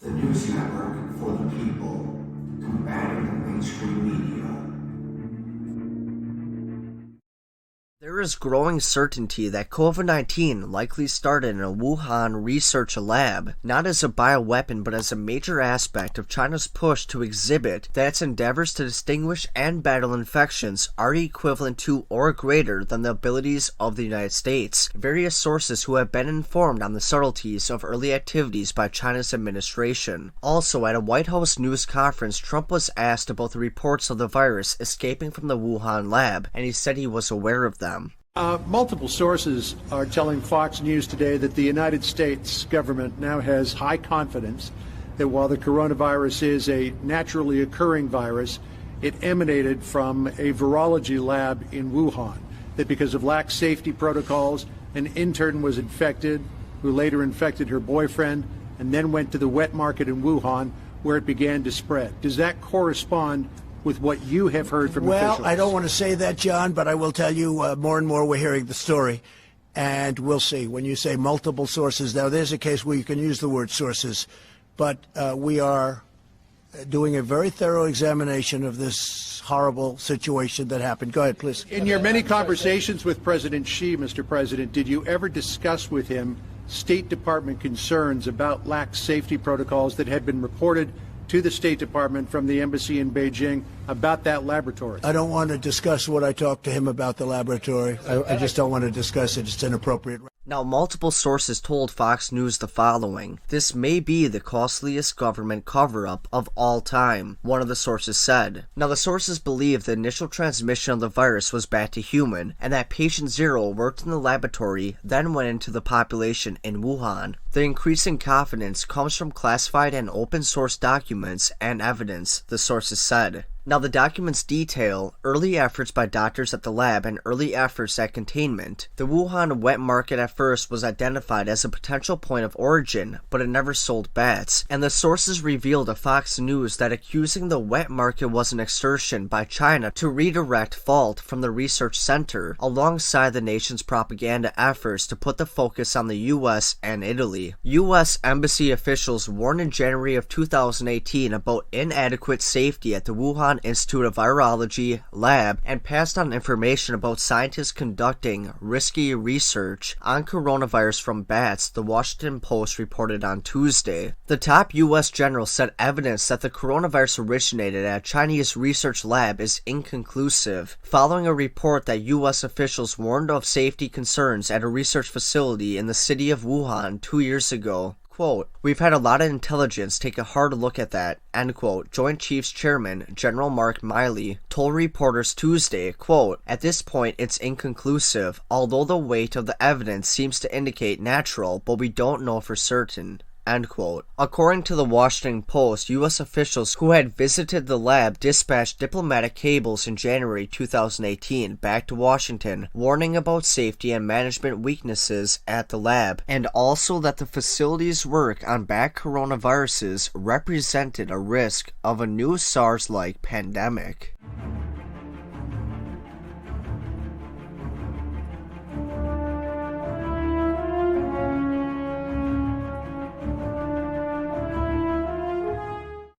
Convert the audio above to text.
The news network for the people, combating the mainstream media. There is growing certainty that COVID-19 likely started in a Wuhan research lab, not as a bioweapon but as a major aspect of China's push to exhibit that its endeavors to distinguish and battle infections are equivalent to or greater than the abilities of the United States. Various sources who have been informed on the subtleties of early activities by China's administration. Also, at a White House news conference, Trump was asked about the reports of the virus escaping from the Wuhan lab, and he said he was aware of them. Multiple sources are telling Fox News today that the United States government now has high confidence that while the coronavirus is a naturally occurring virus, it emanated from a virology lab in Wuhan, that because of lax safety protocols, an intern was infected, who later infected her boyfriend, and then went to the wet market in Wuhan, where it began to spread. Does that correspond with what you have heard from officials? Well, I don't want to say that, John, but I will tell you more and more we're hearing the story, and we'll see. When you say multiple sources, now there's a case where you can use the word sources, but we are doing a very thorough examination of this horrible situation that happened. Go ahead, please. In your many conversations with President Xi, Mr. President, did you ever discuss with him State Department concerns about lax safety protocols that had been reported to the State Department from the embassy in Beijing about that laboratory? I don't want to discuss what I talked to him about the laboratory. I just don't want to discuss it. It's inappropriate. Now, multiple sources told Fox News the following. This may be the costliest government cover-up of all time, one of the sources said. Now, the sources believe the initial transmission of the virus was bat to human, and that patient zero worked in the laboratory, then went into the population in Wuhan. The increasing confidence comes from classified and open source documents and evidence, the sources said. Now, the documents detail early efforts by doctors at the lab and early efforts at containment. The Wuhan wet market at first was identified as a potential point of origin, but it never sold bats. And the sources revealed to Fox News that accusing the wet market was an exertion by China to redirect fault from the research center, alongside the nation's propaganda efforts to put the focus on the US and Italy. US embassy officials warned in January of 2018 about inadequate safety at the Wuhan Institute of Virology lab and passed on information about scientists conducting risky research on coronavirus from bats, the Washington Post reported on Tuesday. The top U.S. general said evidence that the coronavirus originated at a Chinese research lab is inconclusive, following a report that U.S. officials warned of safety concerns at a research facility in the city of Wuhan 2 years ago. Quote, "We've had a lot of intelligence take a hard look at that," end quote. Joint Chiefs Chairman General Mark Miley told reporters Tuesday, quote, "At this point it's inconclusive, although the weight of the evidence seems to indicate natural, but we don't know for certain." End quote. According to the Washington Post, U.S. officials who had visited the lab dispatched diplomatic cables in January 2018 back to Washington, warning about safety and management weaknesses at the lab, and also that the facility's work on bat coronaviruses represented a risk of a new SARS-like pandemic.